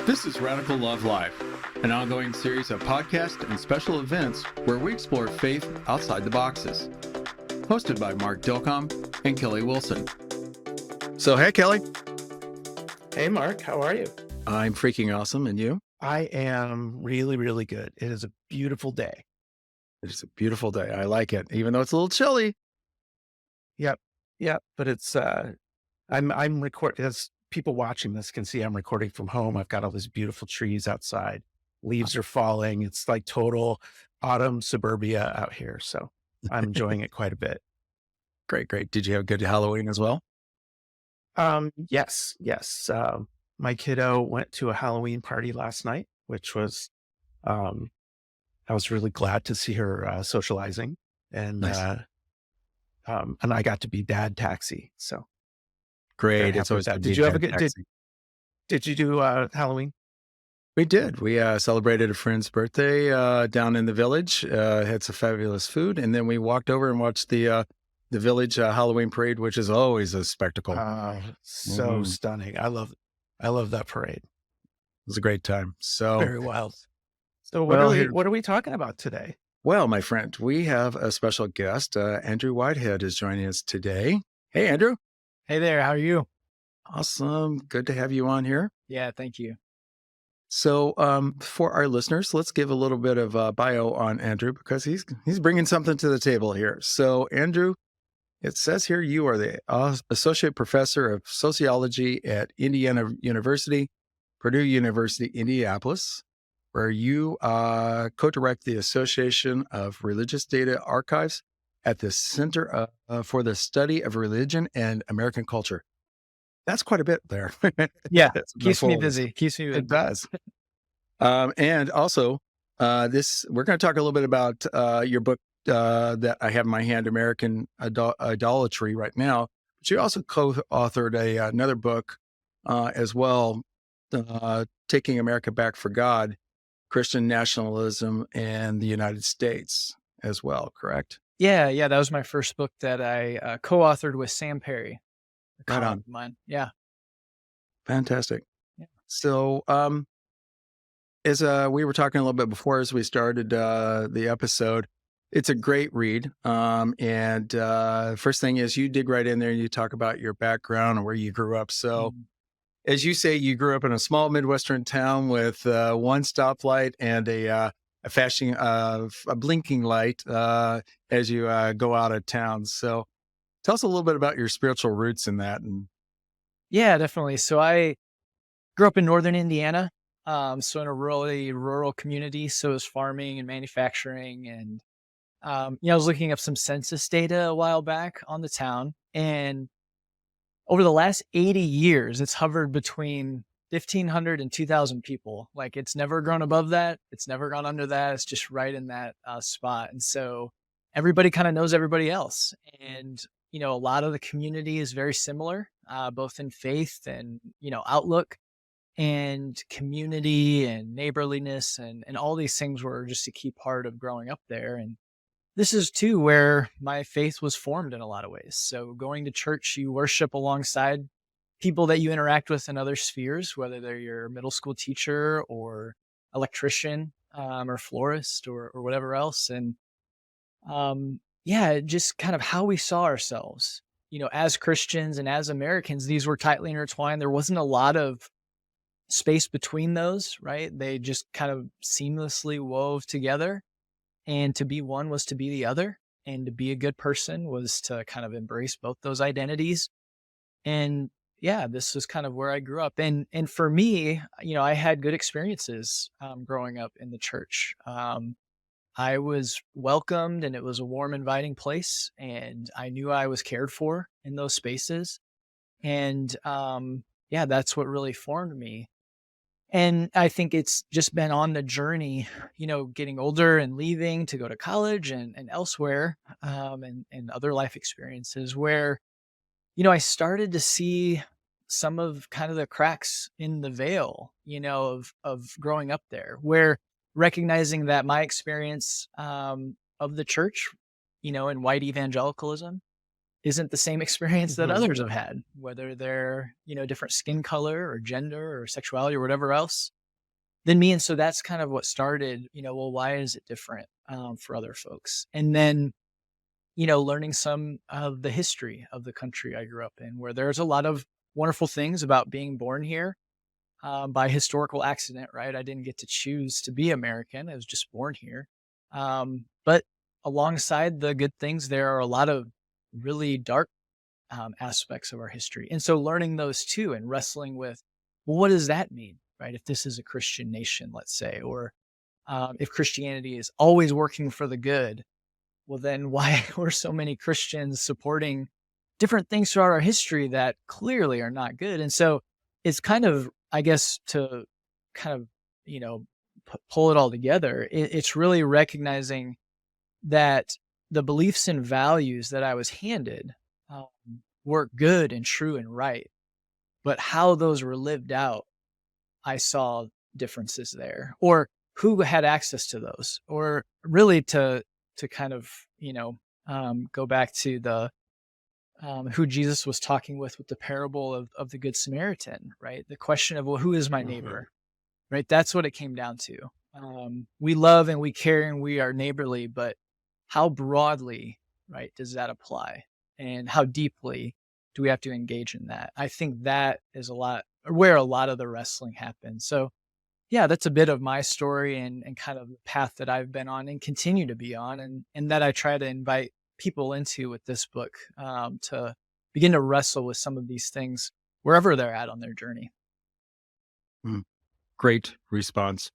This is Radical Love Live, an ongoing series of podcasts and special events where we explore faith outside the boxes. Hosted by Mark Dilcom and Kelly Wilson. So, hey, Kelly. Hey, Mark. How are you? I'm freaking awesome. And you? I am really, really good. It is a beautiful day. It is a beautiful day. I like it, even though it's a little chilly. Yep. But it's, I'm recording, as people watching this can see, I'm recording from home. I've got all these beautiful trees outside. Leaves are falling. It's like total autumn suburbia out here. So I'm enjoying it quite a bit. Great. Did you have a good Halloween as well? Yes. My kiddo went to a Halloween party last night, which was, I was really glad to see her socializing, and Nice. and I got to be dad taxi. So Great. very It's happy with always that. good to Did be you have a dad good? taxi. Did you do Halloween? We did. We celebrated a friend's birthday down in the village. Had some fabulous food, and then we walked over and watched the village Halloween parade, which is always a spectacle. So stunning. I love that parade. It was a great time. So, Very wild. So Well, what are we talking about today? well, my friend, we have a special guest. Andrew Whitehead is joining us today. Hey, Andrew. Hey there, how are you? Awesome. Good to have you on here. Yeah, thank you. So, for our listeners, let's give a little bit of bio on Andrew because he's bringing something to the table here. So, Andrew, it says here you are the associate professor of sociology at Indiana University, Purdue University, Indianapolis, where you co-direct the Association of Religious Data Archives at the Center for the Study of Religion and American Culture. That's quite a bit there. Yeah, That's a keeps me mouthful. busy. It does. And also, we're going to talk a little bit about your book that I have in my hand, American Idolatry, right now. But you also co-authored another book as well, Taking America Back for God, Christian Nationalism and the United States as well, correct? Yeah, that was my first book that I co-authored with Sam Perry, a Right colleague on. of mine. Yeah. Fantastic. Yeah. So, as we were talking a little bit before as we started the episode, it's a great read. And first thing is you dig right in there and you talk about your background and where you grew up. So, as you say, you grew up in a small Midwestern town with one stoplight and a blinking light as you go out of town. So, tell us a little bit about your spiritual roots in that. And Yeah, definitely. So I grew up in northern Indiana, so in a really rural community. So it was farming and manufacturing. And, I was looking up some census data a while back on the town. And over the last 80 years, it's hovered between 1,500 and 2,000 people. Like it's never grown above that. It's never gone under that. It's just right in that spot. And so everybody kind of knows everybody else. And, a lot of the community is very similar, both in faith and, outlook and community and neighborliness and all these things were just a key part of growing up there. And this is too where my faith was formed in a lot of ways. So going to church, you worship alongside people that you interact with in other spheres, whether they're your middle school teacher or electrician or florist or whatever else. And just kind of how we saw ourselves, as Christians and as Americans, these were tightly intertwined. There wasn't a lot of space between those, right? They just kind of seamlessly wove together. And to be one was to be the other. And to be a good person was to kind of embrace both those identities. And yeah, this was kind of where I grew up. And for me, I had good experiences growing up in the church. I was welcomed and it was a warm, inviting place. And I knew I was cared for in those spaces. And that's what really formed me. And I think it's just been on the journey, getting older and leaving to go to college and elsewhere and other life experiences where, I started to see some of kind of the cracks in the veil, of growing up there, where recognizing that my experience of the church, in white evangelicalism isn't the same experience that others have had, whether they're, different skin color or gender or sexuality or whatever else. than me. And so that's kind of what started, well, why is it different for other folks? And then, learning some of the history of the country I grew up in, where there's a lot of wonderful things about being born here by historical accident, right? I didn't get to choose to be American. I was just born here. But alongside the good things, there are a lot of really dark aspects of our history. And so learning those too and wrestling with, well, what does that mean, right? If this is a Christian nation, let's say, or if Christianity is always working for the good, well, then why were so many Christians supporting different things throughout our history that clearly are not good? And so it's kind of, I guess, to kind of, pull it all together, it's really recognizing that the beliefs and values that I was handed um, were good and true and right, but how those were lived out, I saw differences there, or who had access to those, or really to kind of go back to the who Jesus was talking with the parable of the Good Samaritan, right? The question of, well, who is my Mhm. neighbor, right? That's what it came down to. We love and we care and we are neighborly, but how broadly, right, does that apply? And how deeply do we have to engage in that? I think that is a lot where a lot of the wrestling happens. So yeah, that's a bit of my story and kind of the path that I've been on and continue to be on, and that I try to invite people into with this book to begin to wrestle with some of these things wherever they're at on their journey. Mm, great response.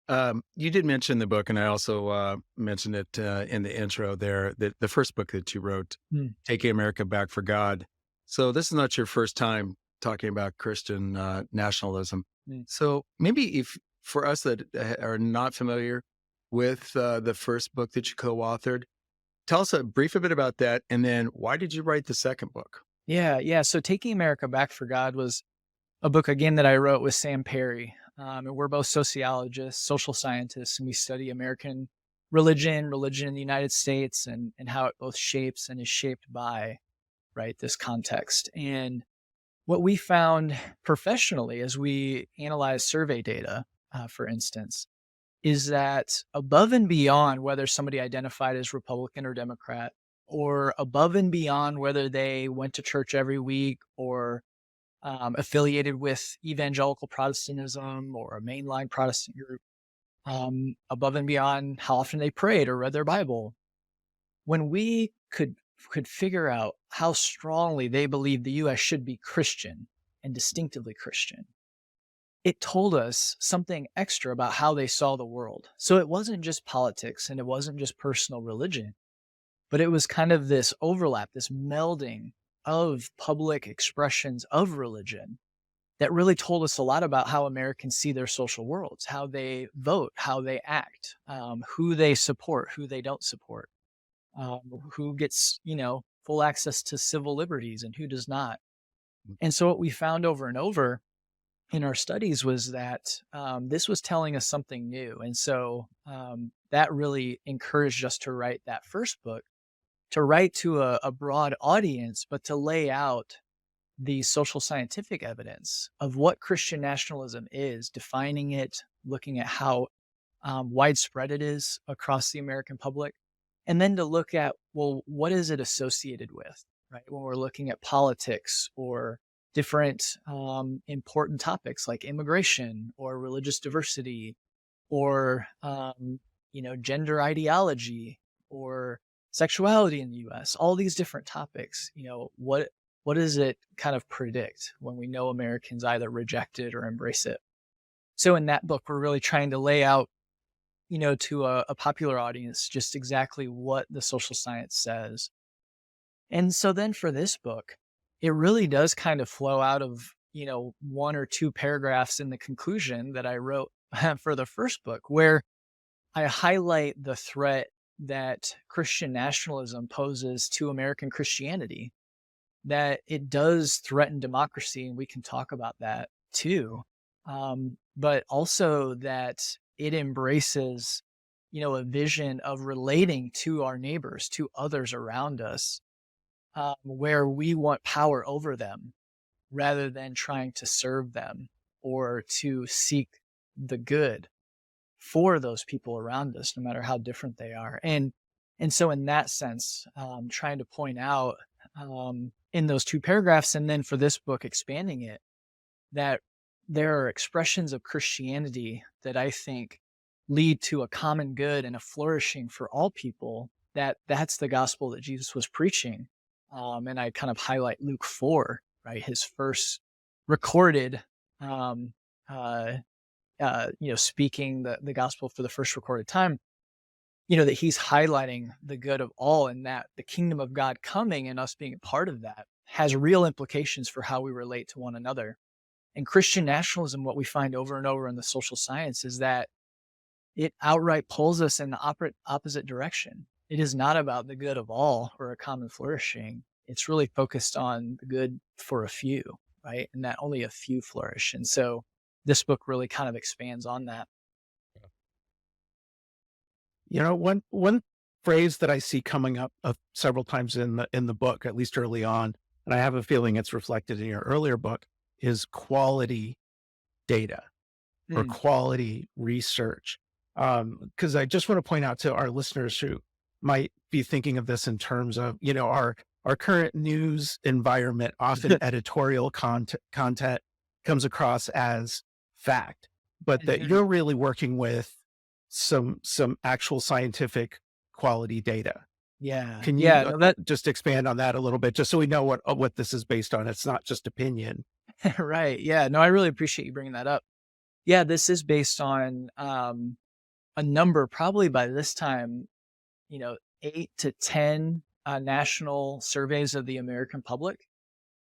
You did mention the book, and I also mentioned it in the intro there, that the first book that you wrote, Mm, Taking America Back for God. So this is not your first time talking about Christian nationalism. mm. So maybe if for us that are not familiar with the first book that you co-authored, tell us a brief bit about that, and then why did you write the second book? Yeah, yeah. So Taking America Back for God was a book again that I wrote with Sam Perry. And we're both sociologists, social scientists, and we study American religion in the United States, and how it both shapes and is shaped by, right, this context. And what we found professionally as we analyze survey data, for instance, is that above and beyond whether somebody identified as Republican or Democrat, or above and beyond whether they went to church every week or affiliated with evangelical Protestantism or a mainline Protestant group, above and beyond how often they prayed or read their Bible, when we could figure out how strongly they believed the U.S. should be Christian and distinctively Christian, it told us something extra about how they saw the world. So it wasn't just politics and it wasn't just personal religion, but it was kind of this overlap, this melding of public expressions of religion that really told us a lot about how Americans see their social worlds, how they vote, how they act, who they support, who they don't support, um, who gets, full access to civil liberties and who does not. And so what we found over and over in our studies was that this was telling us something new. And so that really encouraged us to write that first book, to write to a broad audience, but to lay out the social scientific evidence of what Christian nationalism is, defining it, looking at how widespread it is across the American public, and then to look at, well, what is it associated with, right? When we're looking at politics or different important topics like immigration or religious diversity or gender ideology or sexuality in the US, all these different topics, what does it kind of predict when we know Americans either reject it or embrace it? So in that book, we're really trying to lay out, to a popular audience, just exactly what the social science says. And so then for this book, it really does kind of flow out of, one or two paragraphs in the conclusion that I wrote for the first book, where I highlight the threat that Christian nationalism poses to American Christianity, that it does threaten democracy, and we can talk about that too. But also that it embraces, a vision of relating to our neighbors, to others around us, where we want power over them rather than trying to serve them or to seek the good for those people around us, no matter how different they are. And so in that sense, trying to point out in those two paragraphs, and then for this book, expanding it, that there are expressions of Christianity that I think lead to a common good and a flourishing for all people. That's the gospel that Jesus was preaching. And I kind of highlight Luke 4, right? His first recorded, um, uh, speaking the gospel for the first recorded time, that he's highlighting the good of all, and that the kingdom of God coming and us being a part of that has real implications for how we relate to one another. And Christian nationalism, what we find over and over in the social science, is that it outright pulls us in the opposite direction. It is not about the good of all or a common flourishing. It's really focused on the good for a few, right? And that only a few flourish. And so this book really kind of expands on that. One phrase that I see coming up several times in the book, at least early on, and I have a feeling it's reflected in your earlier book, is quality data or Mm. quality research. Because I just want to point out to our listeners who might be thinking of this in terms of, our current news environment, often editorial content comes across as fact, but that Mhm. you're really working with some actual scientific quality data. Yeah. Can you Yeah. No, that just expand on that a little bit, just so we know what this is based on? It's not just opinion. right. Yeah. No, I really appreciate you bringing that up. Yeah, this is based on a number, probably by this time, 8 to 10 national surveys of the American public,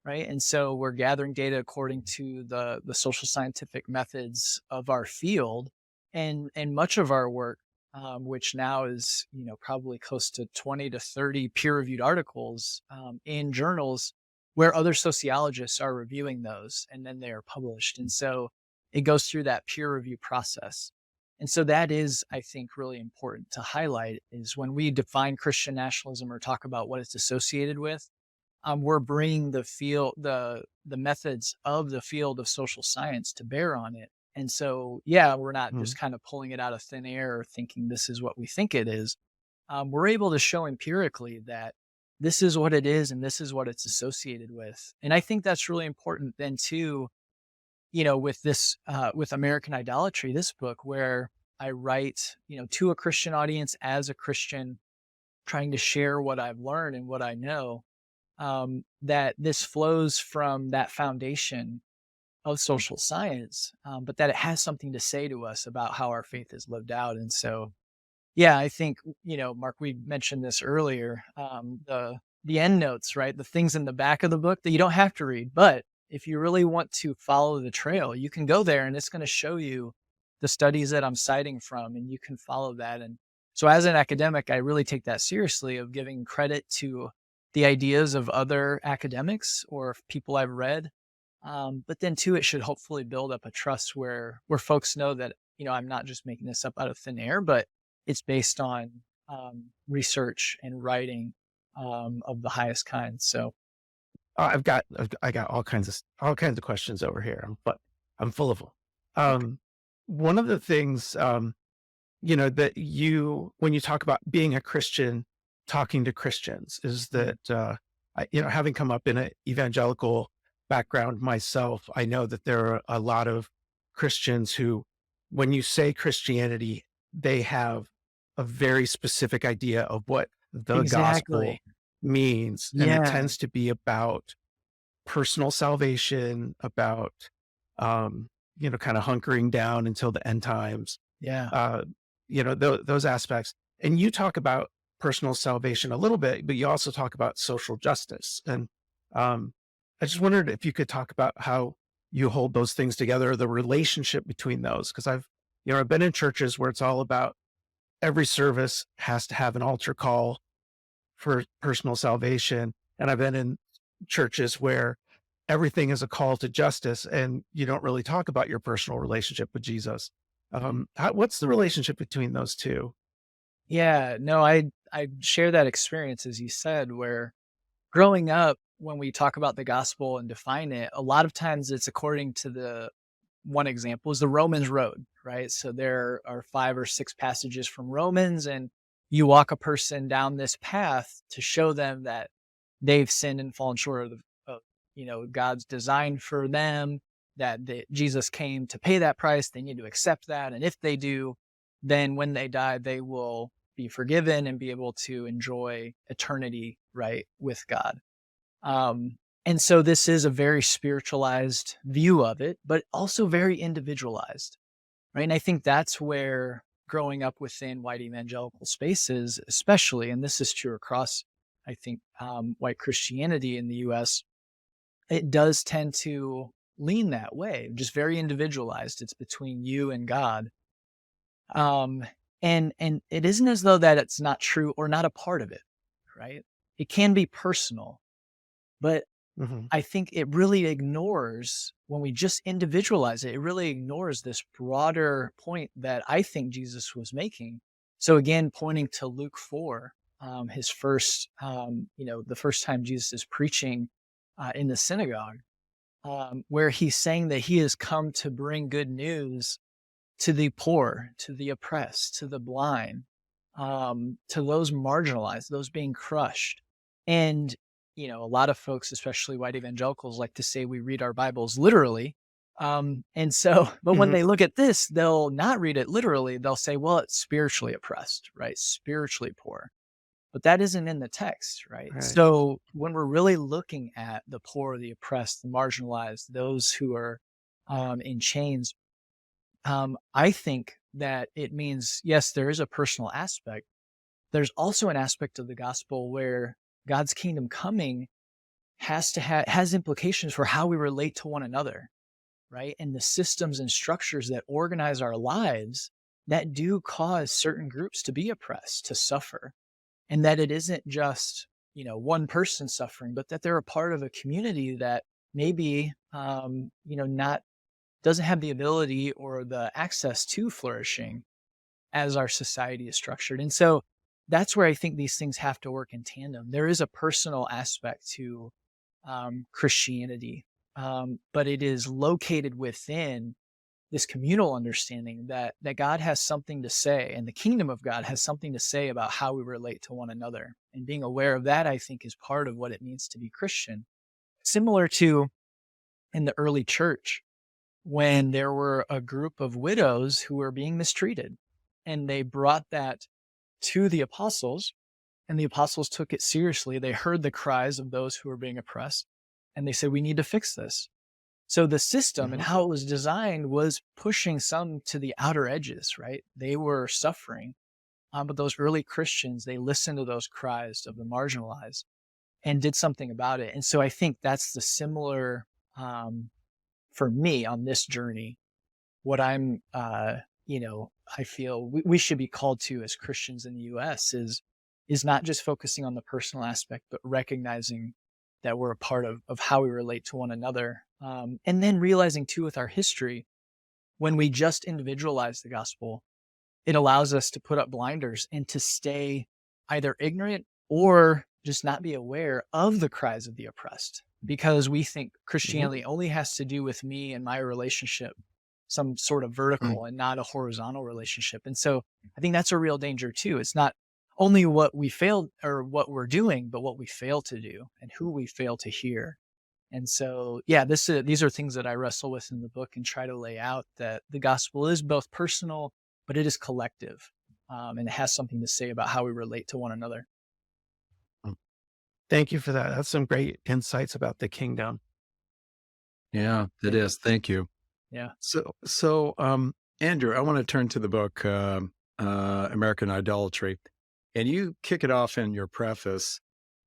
right? And so we're gathering data according to the social scientific methods of our field, and much of our work, which now is probably close to 20 to 30 peer-reviewed articles in journals where other sociologists are reviewing those, and then they are published. And so it goes through that peer review process. And so that is, I think, really important to highlight, is when we define Christian nationalism or talk about what it's associated with, we're bringing the methods of the field of social science to bear on it. And so, yeah, we're not Mhm. just kind of pulling it out of thin air or thinking this is what we think it is. We're able to show empirically that this is what it is and this is what it's associated with. And I think that's really important then too, with this, with American Idolatry, this book, where I write, to a Christian audience as a Christian, trying to share what I've learned and what I know, that this flows from that foundation of social science, but that it has something to say to us about how our faith is lived out. And so, yeah, I think, Mark, we mentioned this earlier, the end notes, right? The things in the back of the book that you don't have to read, but if you really want to follow the trail, you can go there and it's going to show you the studies that I'm citing from, and you can follow that. And so as an academic, I really take that seriously, of giving credit to the ideas of other academics or people I've read. But then too, it should hopefully build up a trust where folks know that, I'm not just making this up out of thin air, but it's based on research and writing of the highest kind. So, I got all kinds of questions over here, but I'm full of them. okay. One of the things, that when you talk about being a Christian, talking to Christians, is Mhm. that, having come up in an evangelical background myself, I know that there are a lot of Christians who, when you say Christianity, they have a very specific idea of what the gospel Exactly. means. And it Yeah. tends to be about personal salvation, about, kind of hunkering down until the end times, Yeah. uh, those aspects. And you talk about personal salvation a little bit, but you also talk about social justice. And um, I just wondered if you could talk about how you hold those things together, the relationship between those. Because I've been in churches where it's all about every service has to have an altar call for personal salvation. And I've been in churches where everything is a call to justice and you don't really talk about your personal relationship with Jesus. Mhm. What's the relationship between those two? Yeah. No, I share that experience, as you said, where growing up, when we talk about the gospel and define it, a lot of times it's according to one example is the Romans road, right? So there are 5 or 6 passages from Romans, and you walk a person down this path to show them that they've sinned and fallen short of God's design for them, that Jesus came to pay that price. They need to accept that. And if they do, then when they die, they will be forgiven and be able to enjoy eternity, right, with God. And so this is a very spiritualized view of it, but also very individualized, right? And I think that's where growing up within white evangelical spaces, especially, and this is true across, I think, white Christianity in the US, it does tend to lean that way, just very individualized. It's between you and God. Um, and it isn't as though that it's not true or not a part of it, right? It can be personal, but Hmm. I think it really ignores when we just individualize it, it really ignores this broader point that I think Jesus was making. So again, pointing to Luke 4, his first, the first time Jesus is preaching in the synagogue, where he's saying that he has come to bring good news to the poor, to the oppressed, to the blind, to those marginalized, those being crushed. And, a lot of folks, especially white evangelicals, like to say we read our Bibles literally. And so, but when Hmm. they look at this, they'll not read it literally. They'll say, well, it's spiritually oppressed, right? Spiritually poor. But that isn't in the text, right? Right. So when we're really looking at the poor, the oppressed, the marginalized, those who are in chains, I think that it means, yes, there is a personal aspect. There's also an aspect of the gospel where God's kingdom coming has implications for how we relate to one another, right? And the systems and structures that organize our lives that do cause certain groups to be oppressed, to suffer, and that it isn't just one person suffering, but that they're a part of a community that maybe not doesn't have the ability or the access to flourishing as our society is structured. And so that's where I think these things have to work in tandem. There is a personal aspect to Christianity, but it is located within this communal understanding that God has something to say, and the kingdom of God has something to say about how we relate to one another. And being aware of that, I think, is part of what it means to be Christian. Similar to in the early church, when there were a group of widows who were being mistreated, and they brought that to the apostles, and the apostles took it seriously. They heard the cries of those who were being oppressed, and they said, we need to fix this. So the system and Hmm. how it was designed was pushing some to the outer edges, right? They were suffering. But those early Christians, they listened to those cries of the marginalized and did something about it. And so I think that's the similar, for me on this journey, what I feel we should be called to as Christians in the US is not just focusing on the personal aspect, but recognizing that we're a part of how we relate to one another. And then realizing too with our history, when we just individualize the gospel, it allows us to put up blinders and to stay either ignorant or just not be aware of the cries of the oppressed because we think Hmm. Christianity only has to do with me and my relationship, some sort of Mm. vertical and not a horizontal relationship. And so I think that's a real danger too. It's not only what we failed or what we're doing, but what we fail to do and who we fail to hear. And so, yeah, these are things that I wrestle with in the book and try to lay out that the gospel is both personal, but it is collective, and it has something to say about how we relate to one another. Thank you for that. That's some great insights about the kingdom. Yeah, it Yeah, is. Thank you. yeah. So, Andrew, I want to turn to the book, American Idolatry. And you kick it off in your preface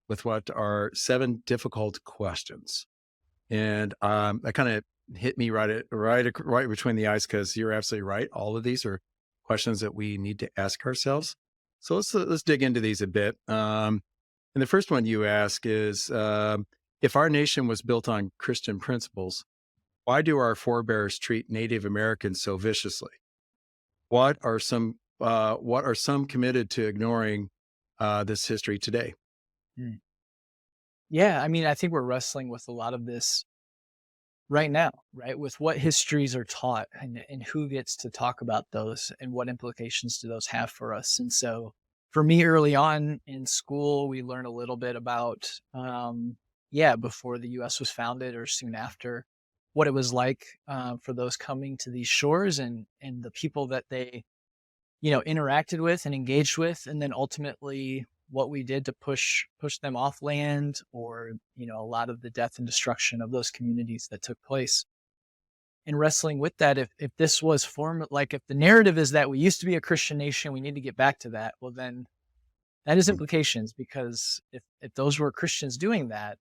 with what are 7 difficult questions. And that kind of hit me right between the eyes because you're absolutely right. All of these are questions that we need to ask ourselves. So let's dig into these a bit. And the first one you ask is, if our nation was built on Christian principles, why do our forebears treat Native Americans so viciously? What are some committed to ignoring this history today? Mm. Yeah, I mean, I think we're wrestling with a lot of this right now, right? With what histories are taught and who gets to talk about those and what implications do those have for us. And so for me early on in school, we learn a little bit about, before the US was founded or soon after, what it was like for those coming to these shores and the people that they, interacted with and engaged with, and then ultimately what we did to push them off land, or a lot of the death and destruction of those communities that took place. And wrestling with that, if this was if the narrative is that we used to be a Christian nation, we need to get back to that, well then that has implications, because if those were Christians doing that,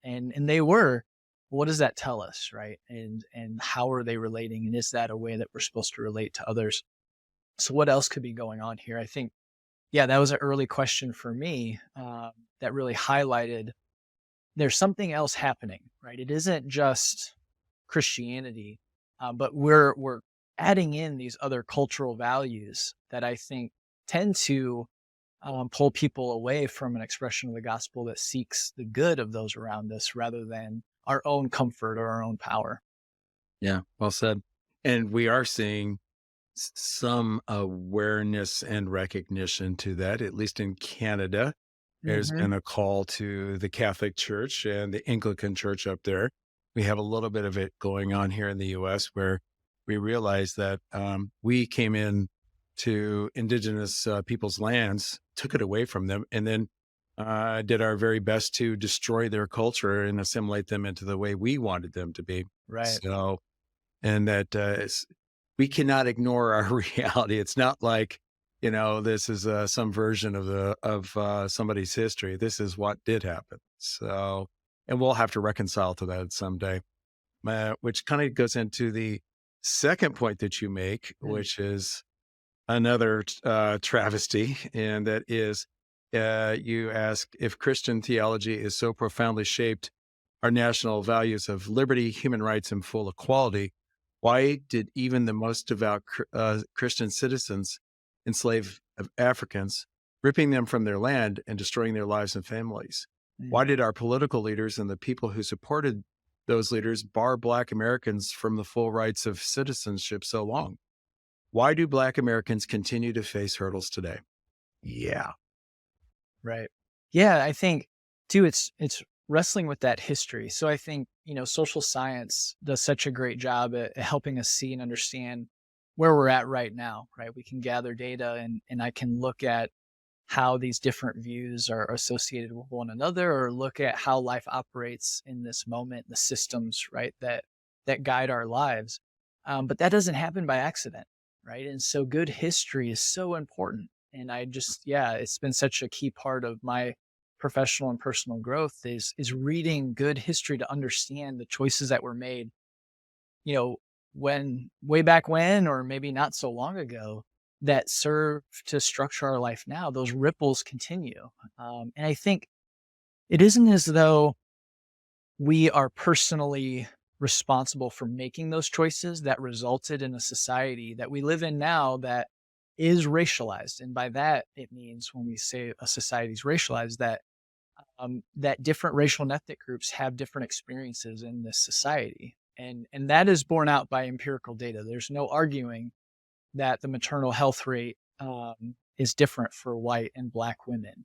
and they were, what does that tell us, right? And how are they relating, and is that a way that we're supposed to relate to others? So what else could be going on here? I think, yeah, that was an early question for me, that really highlighted there's something else happening, right? It isn't just Christianity, but we're adding in these other cultural values that I think tend to pull people away from an expression of the gospel that seeks the good of those around us rather than our own comfort or our own power. Yeah, well said. And we are seeing some awareness and recognition to that, at least in Canada. There's Hmm. been a call to the Catholic Church and the Anglican Church up there. We have a little bit of it going on here in the US, where we realize that we came in to indigenous people's lands, took it away from them, and then did our very best to destroy their culture and assimilate them into the way we wanted them to be. Right. So, and that we cannot ignore our reality. It's not like, this is some version of somebody's history. This is what did happen. So, and we'll have to reconcile to that someday. Which kind of goes into the second point that you make, Mm. which is another travesty, and that is, you ask if Christian theology is so profoundly shaped our national values of liberty, human rights, and full equality, why did even the most devout Christian citizens enslave Africans, ripping them from their land and destroying their lives and families? Mm. Why did our political leaders and the people who supported those leaders bar Black Americans from the full rights of citizenship so long? Why do Black Americans continue to face hurdles today? Yeah. Right. Yeah, I think too it's wrestling with that history. So I think, social science does such a great job at helping us see and understand where we're at right now, right? We can gather data and I can look at how these different views are associated with one another, or look at how life operates in this moment, the systems, right, that guide our lives. But that doesn't happen by accident, right? And so good history is so important. And yeah, it's been such a key part of my professional and personal growth is reading good history to understand the choices that were made, you know, when way back when, or maybe not so long ago, that serve to structure our life now. Those ripples continue. And I think it isn't as though we are personally responsible for making those choices that resulted in a society that we live in now that is racialized. And by that, it means when we say a society is racialized, that different racial and ethnic groups have different experiences in this society. And that is borne out by empirical data. There's no arguing that the maternal health rate is different for white and Black women.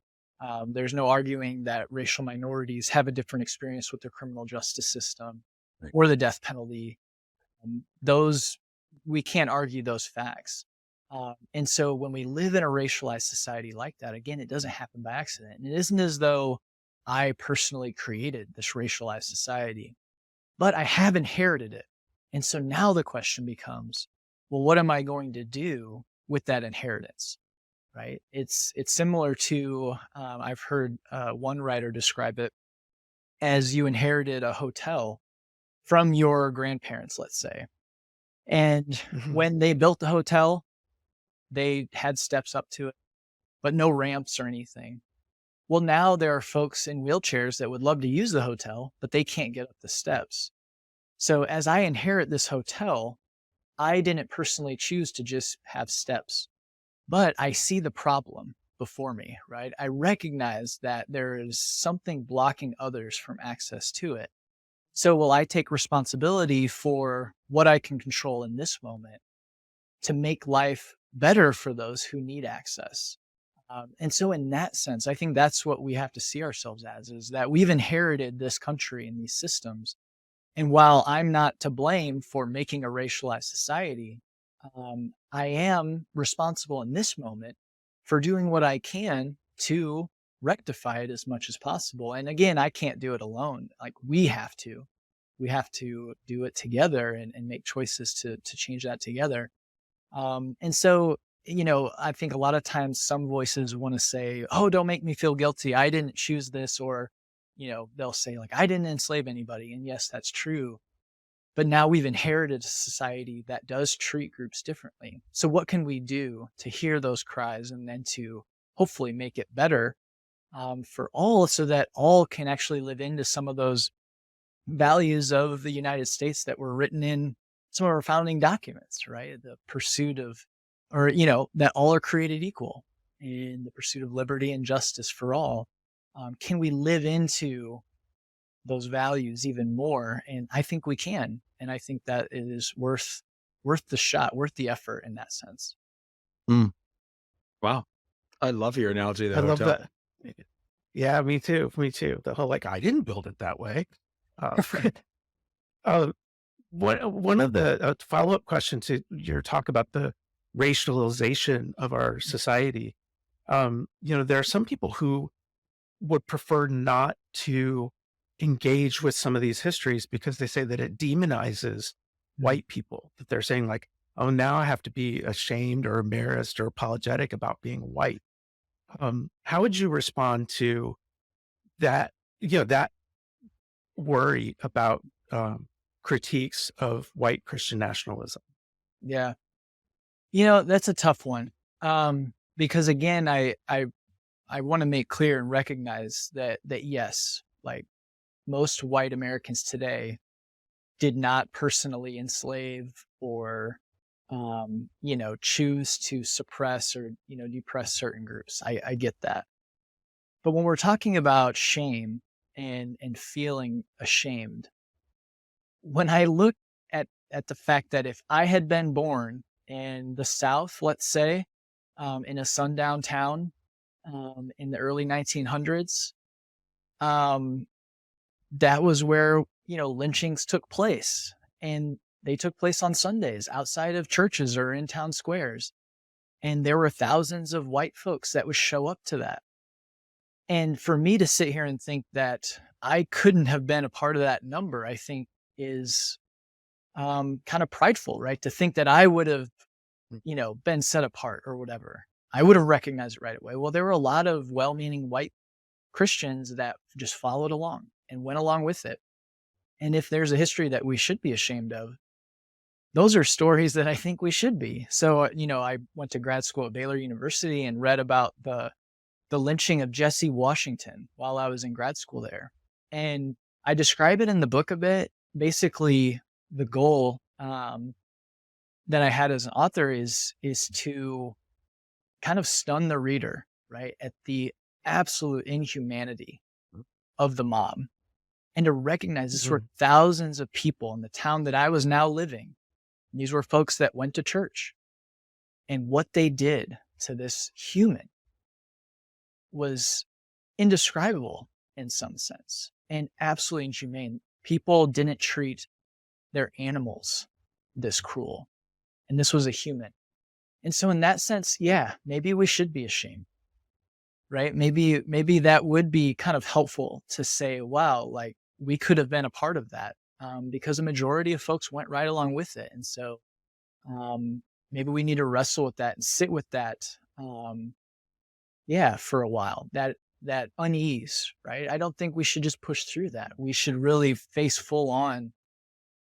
There's no arguing that racial minorities have a different experience with the criminal justice system Right. or the death penalty. Those We can't argue those facts. And so when we live in a racialized society like that, again, it doesn't happen by accident. And it isn't as though I personally created this racialized society, but I have inherited it. And so now the question becomes, well, what am I going to do with that inheritance? Right? It's similar to, I've heard one writer describe it as you inherited a hotel from your grandparents, let's say. And Mhm. when they built the hotel, they had steps up to it, but no ramps or anything. Well, now there are folks in wheelchairs that would love to use the hotel, but they can't get up the steps. So as I inherit this hotel, I didn't personally choose to just have steps, but I see the problem before me, right? I recognize that there is something blocking others from access to it. So will I take responsibility for what I can control in this moment to make life better for those who need access? And so in that sense, I think that's what we have to see ourselves as, is that we've inherited this country and these systems. And while I'm not to blame for making a racialized society, I am responsible in this moment for doing what I can to rectify it as much as possible. And again, I can't do it alone. Like we have to do it together and make choices to change that together. And so, I think a lot of times some voices want to say, "Oh, don't make me feel guilty. I didn't choose this," or, they'll say like, "I didn't enslave anybody." And yes, that's true. But now we've inherited a society that does treat groups differently. So what can we do to hear those cries and then to hopefully make it better for all, so that all can actually live into some of those values of the United States that were written in some of our founding documents, right? The pursuit of, or, that all are created equal in the pursuit of liberty and justice for all. Can we live into those values even more? And I think we can. And I think that it is worth the shot, worth the effort in that sense. Mm. Wow. I love your analogy of the I love hotel. that. Yeah, me too. Me too. The whole like I didn't build it that way. Uh, uh, one of the follow up questions to your talk about the racialization of our society. There are some people who would prefer not to engage with some of these histories because they say that it demonizes white people. That they're saying like, oh, now I have to be ashamed or embarrassed or apologetic about being white. How would you respond to that? That worry about critiques of white Christian nationalism. Yeah. That's a tough one. Because again, I want to make clear and recognize that yes, like most white Americans today did not personally enslave or choose to suppress or depress certain groups. I get that. But when we're talking about shame and feeling ashamed, when I look at the fact that if I had been born in the South, let's say, in a sundown town in the early 1900s, um, that was where lynchings took place, and they took place on Sundays outside of churches or in town squares, and there were thousands of white folks that would show up to that. And for me to sit here and think that I couldn't have been a part of that number, I think is kind of prideful, right? To think that I would have, been set apart or whatever. I would have recognized it right away. Well, there were a lot of well-meaning white Christians that just followed along and went along with it. And if there's a history that we should be ashamed of, those are stories that I think we should be. So, I went to grad school at Baylor University and read about the lynching of Jesse Washington while I was in grad school there. And I describe it in the book a bit. Basically, the goal that I had as an author is to kind of stun the reader, right, at the absolute inhumanity of the mob, and to recognize this were thousands of people in the town that I was now living. And these were folks that went to church, and what they did to this human was indescribable in some sense and absolutely inhumane. People didn't treat their animals this cruel, and this was a human. And so in that sense, yeah, maybe we should be ashamed, right? Maybe that would be kind of helpful to say, wow, like we could have been a part of that, because a majority of folks went right along with it. And so maybe we need to wrestle with that and sit with that, for a while, that unease, right? I don't think we should just push through that. We should really face full on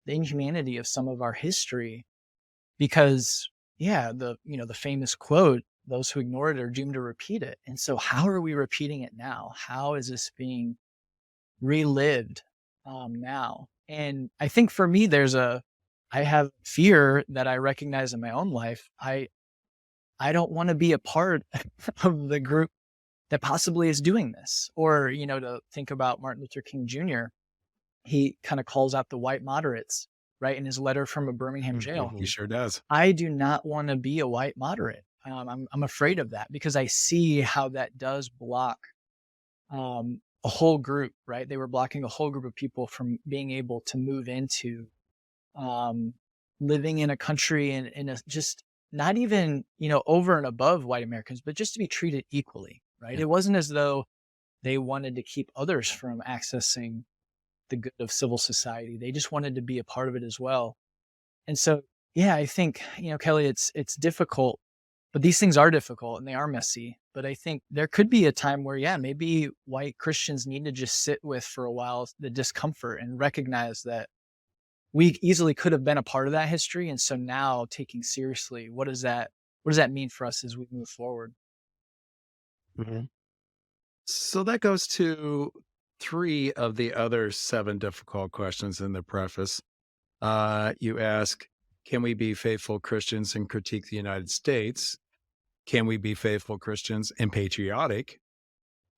the inhumanity of some of our history, because the famous quote, those who ignore it are doomed to repeat it. And so how are we repeating it now? How is this being relived now? And I think for me, I have fear that I recognize in my own life. I don't want to be a part of the group that possibly is doing this. Or, to think about Martin Luther King Jr., he kind of calls out the white moderates, right, in his letter from a Birmingham jail. He sure does. I do not want to be a white moderate. I'm afraid of that because I see how that does block a whole group, right? They were blocking a whole group of people from being able to move into um, living in a country and in a just not even, over and above white Americans, but just to be treated equally, right? Yeah. It wasn't as though they wanted to keep others from accessing the good of civil society. They just wanted to be a part of it as well. And so, yeah, I think, Kelly, it's difficult, but these things are difficult and they are messy. But I think there could be a time where, yeah, maybe white Christians need to just sit with for a while the discomfort and recognize that we easily could have been a part of that history. And so now taking seriously, what does that mean for us as we move forward? Mhm. So that goes to 3 of the other 7 difficult questions in the preface. You ask, can we be faithful Christians and critique the United States? Can we be faithful Christians and patriotic?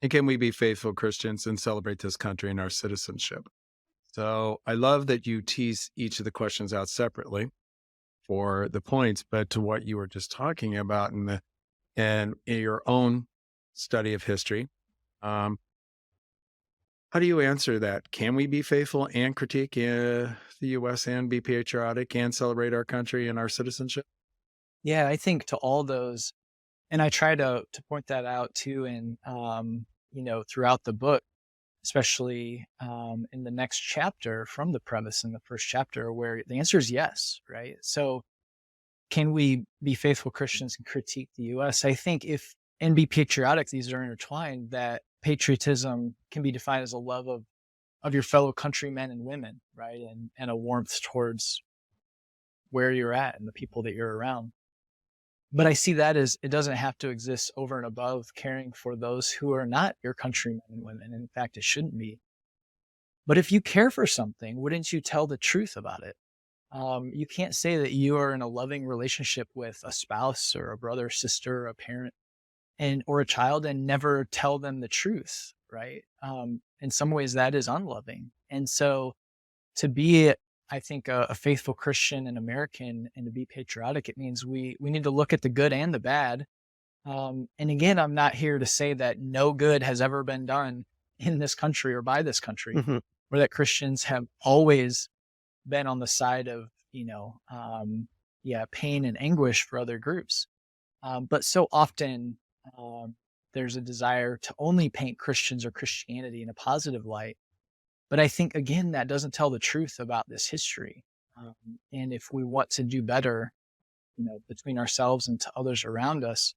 And can we be faithful Christians and celebrate this country and our citizenship? So I love that you tease each of the questions out separately for the points, but to what you were just talking about in your own study of history, um, how do you answer that? Can we be faithful and critique the U.S. and be patriotic and celebrate our country and our citizenship? Yeah, I think to all those, and I try to point that out too, in throughout the book, especially in the next chapter from the premise in the first chapter, where the answer is yes, right? So, can we be faithful Christians and critique the U.S.? I think if and be patriotic, these are intertwined. That patriotism can be defined as a love of your fellow countrymen and women, right, and a warmth towards where you're at and the people that you're around. But I see that as it doesn't have to exist over and above caring for those who are not your countrymen and women. In fact, it shouldn't be. But if you care for something, wouldn't you tell the truth about it? You can't say that you are in a loving relationship with a spouse or a brother, sister, or a parent, and or a child, and never tell them the truth, right? In some ways, that is unloving. And so, to be, I think, a faithful Christian and American, and to be patriotic, it means we need to look at the good and the bad. And again, I'm not here to say that no good has ever been done in this country or by this country, Mhm. or that Christians have always been on the side of, pain and anguish for other groups. But so often, um, there's a desire to only paint Christians or Christianity in a positive light. But I think, again, that doesn't tell the truth about this history. And if we want to do better, between ourselves and to others around us,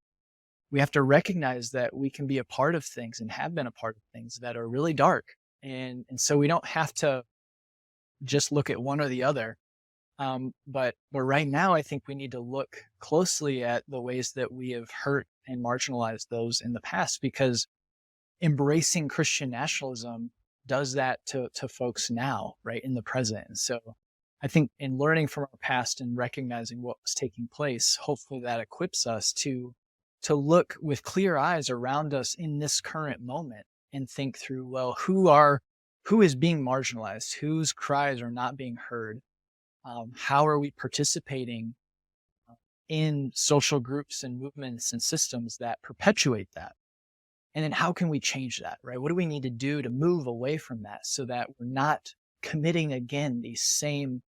we have to recognize that we can be a part of things and have been a part of things that are really dark. And so we don't have to just look at one or the other. But right now, I think we need to look closely at the ways that we have hurt and marginalized those in the past, because embracing Christian nationalism does that to folks now, right, in the present. And so I think in learning from our past and recognizing what was taking place, hopefully that equips us to look with clear eyes around us in this current moment and think through, well, who is being marginalized, whose cries are not being heard, how are we participating in social groups and movements and systems that perpetuate that? And then how can we change that, right? What do we need to do to move away from that so that we're not committing again these same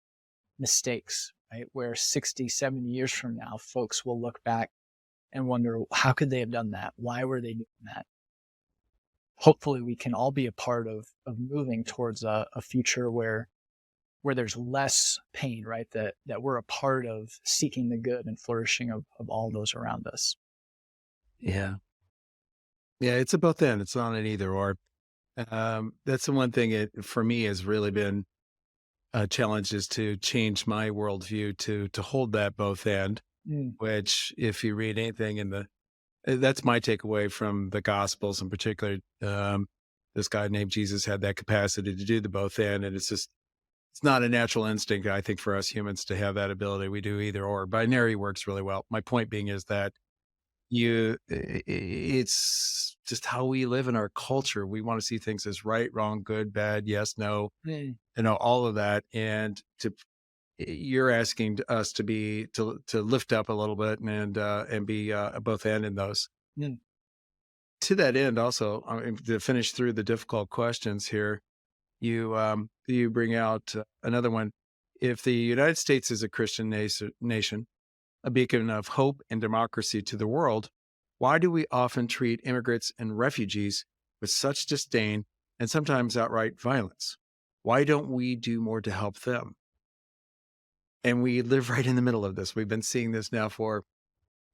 mistakes, right? Where 60, 70 years from now, folks will look back and wonder, how could they have done that? Why were they doing that? Hopefully we can all be a part of moving towards a future where there's less pain, right? That we're a part of seeking the good and flourishing of all those around us. Yeah. Yeah, it's a both and. It's not an either or. That's the one thing it for me has really been a challenge is to change my worldview to hold that both and, Mm, which if you read anything in the that's my takeaway from the Gospels in particular. This guy named Jesus had that capacity to do the both and it's not a natural instinct, I think, for us humans to have that ability. We do either or. Binary works really well. My point being is that it's just how we live in our culture. We want to see things as right, wrong, good, bad, yes, no, Mm. all of that. And you're asking us to lift up a little bit and be both and in those. Mm. To that end, also, I mean, to finish through the difficult questions here, you bring out another one. If the United States is a Christian nation, a beacon of hope and democracy to the world, why do we often treat immigrants and refugees with such disdain and sometimes outright violence? Why don't we do more to help them? And we live right in the middle of this. We've been seeing this now for,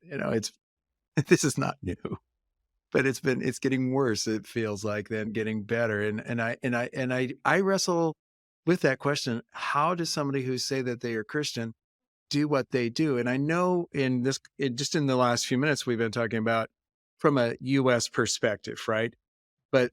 it's this is not new, but it's getting worse. It feels like than getting better. And I wrestle with that question. How does somebody who say that they are Christian do what they do? And I know just in the last few minutes, we've been talking about from a US perspective, right? But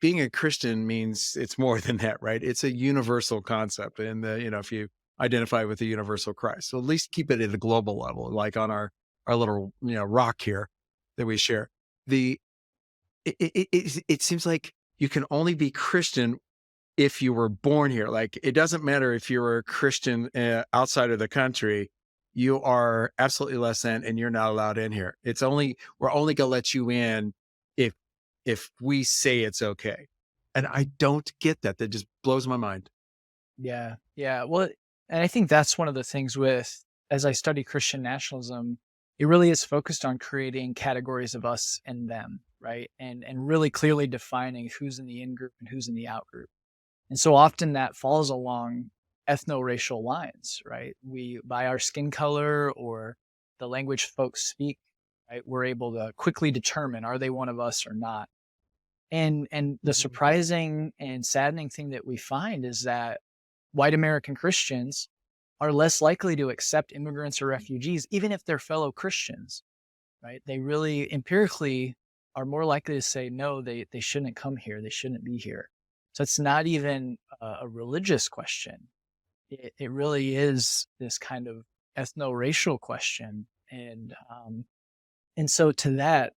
being a Christian means it's more than that, right? It's a universal concept. And if you identify with the universal Christ, so at least keep it at a global level, like on our little, rock here that we share. The, it seems like you can only be Christian if you were born here. Like, it doesn't matter if you're a Christian outside of the country, you are absolutely less than, and you're not allowed in here. We're only going to let you in if, we say it's okay. And I don't get that. That just blows my mind. Yeah. Yeah. Well, and I think that's one of the things as I study Christian nationalism, it really is focused on creating categories of us and them, right? And really clearly defining who's in the in group and who's in the out group. And so often that falls along ethno-racial lines, right? We, by our skin color or the language folks speak, right, we're able to quickly determine, are they one of us or not? And the surprising and saddening thing that we find is that white American Christians are less likely to accept immigrants or refugees, even if they're fellow Christians, right? They really empirically are more likely to say, no, they shouldn't come here. They shouldn't be here. So it's not even a religious question. It really is this kind of ethno-racial question. And so to that,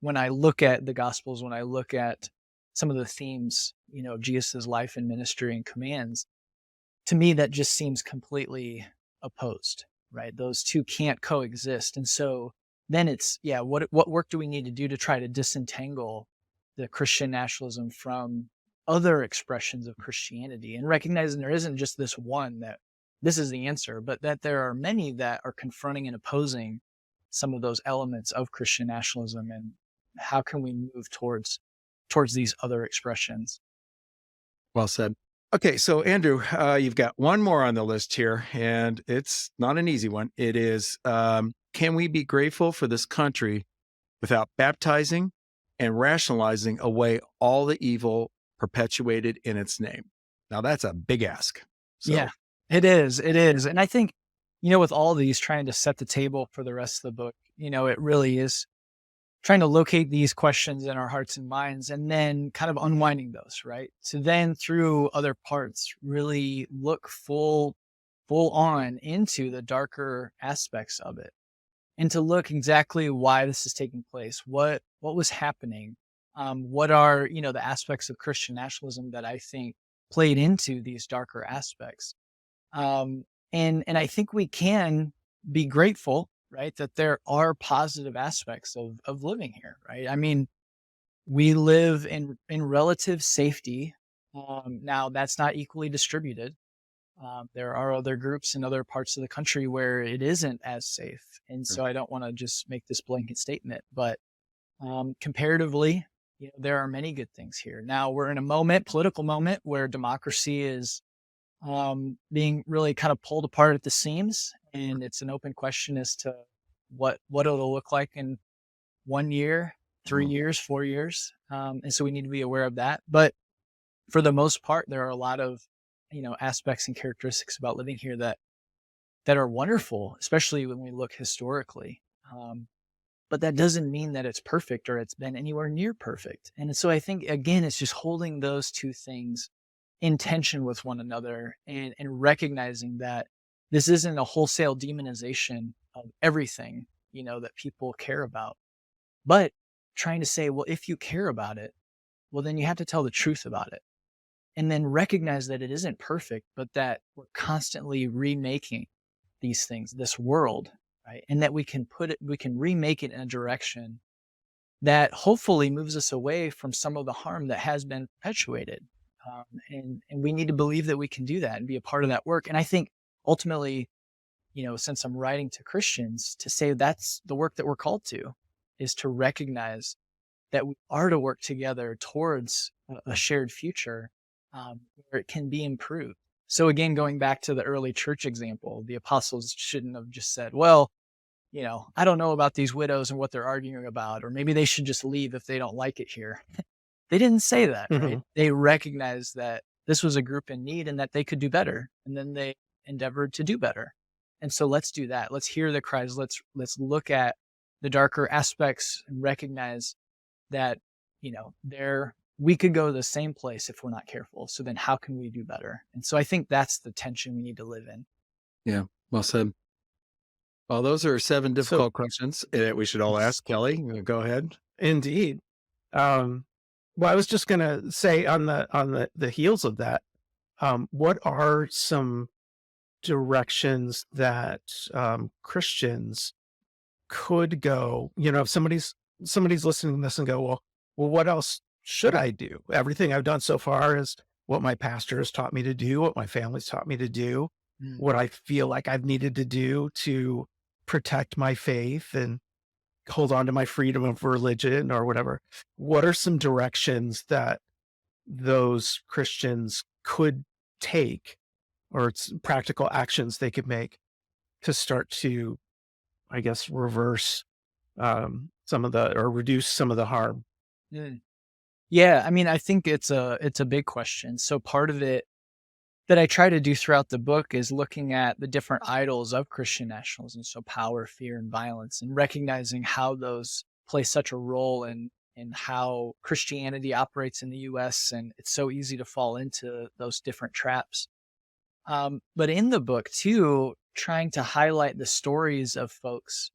when I look at the Gospels, when I look at some of the themes, of Jesus' life and ministry and commands, to me, that just seems completely opposed, right? Those two can't coexist. And so then it's, yeah, what work do we need to do to try to disentangle the Christian nationalism from other expressions of Christianity, and recognizing there isn't just this one that this is the answer, but that there are many that are confronting and opposing some of those elements of Christian nationalism, and how can we move towards these other expressions? Well said. Okay, so Andrew, you've got one more on the list here, and it's not an easy one. It is, can we be grateful for this country without baptizing and rationalizing away all the evil perpetuated in its name? Now, that's a big ask. So, Yeah, it is. It is. And I think, with all these, trying to set the table for the rest of the book, it really is trying to locate these questions in our hearts and minds, and then kind of unwinding those, right? So then through other parts, really look full on into the darker aspects of it, and to look exactly why this is taking place, what was happening, what are, the aspects of Christian nationalism that I think played into these darker aspects. And I think we can be grateful, right, that there are positive aspects of living here, right? I mean, we live in relative safety. Now that's not equally distributed. There are other groups in other parts of the country where it isn't as safe, and so I don't want to just make this blanket statement, but comparatively, there are many good things here. Now we're in a political moment, where democracy is being really kind of pulled apart at the seams, and it's an open question as to what it'll look like in 1 year, 3 years, 4 years, and so we need to be aware of that. But for the most part, there are a lot of aspects and characteristics about living here that are wonderful, especially when we look historically. But that doesn't mean that it's perfect or it's been anywhere near perfect. And so I think, again, it's just holding those two things in tension with one another, and recognizing that this isn't a wholesale demonization of everything, that people care about. But trying to say, well, if you care about it, well, then you have to tell the truth about it. And then recognize that it isn't perfect, but that we're constantly remaking these things, this world, right? And that we can remake it in a direction that hopefully moves us away from some of the harm that has been perpetuated. And we need to believe that we can do that and be a part of that work. And I think ultimately, since I'm writing to Christians, to say that's the work that we're called to, is to recognize that we are to work together towards a shared future where it can be improved. So again, going back to the early church example, the apostles shouldn't have just said, well, I don't know about these widows and what they're arguing about, or maybe they should just leave if they don't like it here. They didn't say that, right? Mhm. They recognized that this was a group in need and that they could do better. And then they endeavored to do better. And so let's do that. Let's hear the cries. Let's look at the darker aspects and recognize that, we could go to the same place if we're not careful. So then how can we do better? And so I think that's the tension we need to live in. Yeah, well said. Well, those are 7 So difficult questions that we should all ask. Kelly, go ahead. indeed. Well, I was just gonna say on the heels of that, what are some directions that Christians could go? If somebody's listening to this and go, well, what else should I do? Everything I've done so far is what my pastor has taught me to do, what my family's taught me to do, Mm. what I feel like I've needed to do to protect my faith and hold on to my freedom of religion or whatever. What are some directions that those Christians could take, or it's practical actions they could make to start to, I guess, reverse or reduce some of the harm? Mm. Yeah, I mean, I think it's a big question. So part of it that I try to do throughout the book is looking at the different idols of Christian nationalism, so power, fear, and violence, and recognizing how those play such a role in how Christianity operates in the US, and it's so easy to fall into those different traps. But in the book too, trying to highlight the stories of folks,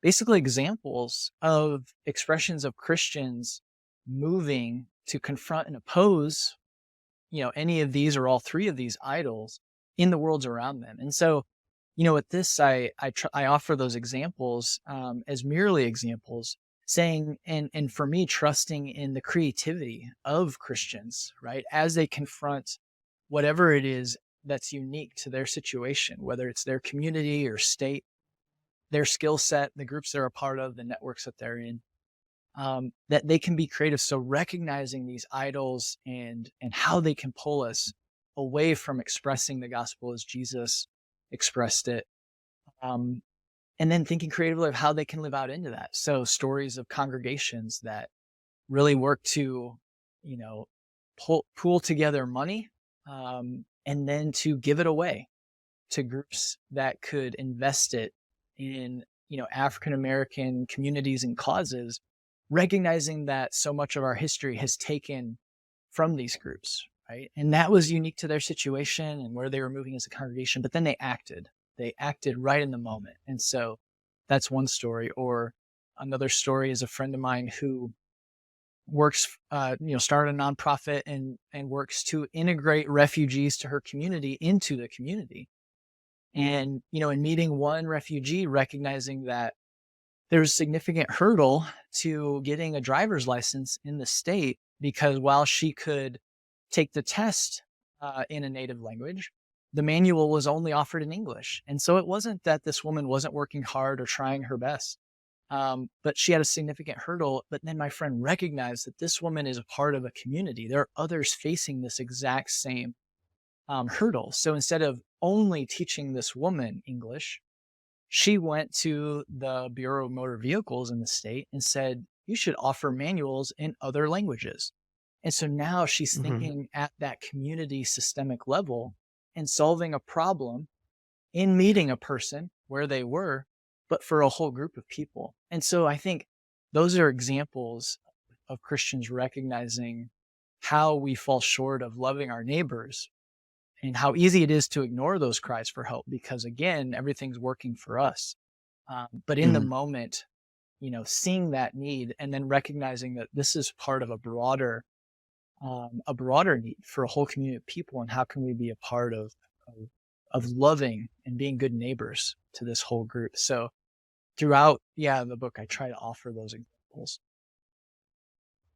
basically examples of expressions of Christians moving to confront and oppose, any of these or all three of these idols in the worlds around them. And so, with this, I offer those examples as merely examples, saying, and for me, trusting in the creativity of Christians, right, as they confront whatever it is that's unique to their situation, whether it's their community or state, their skill set, the groups they're a part of, the networks that they're in, that they can be creative. So recognizing these idols and how they can pull us away from expressing the gospel as Jesus expressed it, um, and then thinking creatively of how they can live out into that. So stories of congregations that really work to, you know, pool together money, and then to give it away to groups that could invest it in, African American communities and causes, recognizing that so much of our history has taken from these groups, right? And that was unique to their situation and where they were moving as a congregation, but then they acted. They acted right in the moment. And so that's one story. Or another story is a friend of mine who works, started a nonprofit and works to integrate refugees to her community into the community. And, in meeting one refugee, recognizing that there's a significant hurdle to getting a driver's license in the state, because while she could take the test in a native language, the manual was only offered in English. And so it wasn't that this woman wasn't working hard or trying her best, but she had a significant hurdle. But then my friend recognized that this woman is a part of a community. There are others facing this exact same hurdle. So instead of only teaching this woman English, she went to the Bureau of Motor Vehicles in the state and said, you should offer manuals in other languages. And so now she's Mhm. thinking at that community systemic level and solving a problem in meeting a person where they were, but for a whole group of people. And so I think those are examples of Christians recognizing how we fall short of loving our neighbors and how easy it is to ignore those cries for help because, again, everything's working for us. But in the Mhm. moment, seeing that need and then recognizing that this is part of a broader need for a whole community of people, and how can we be a part of, of loving and being good neighbors to this whole group. So throughout, the book, I try to offer those examples.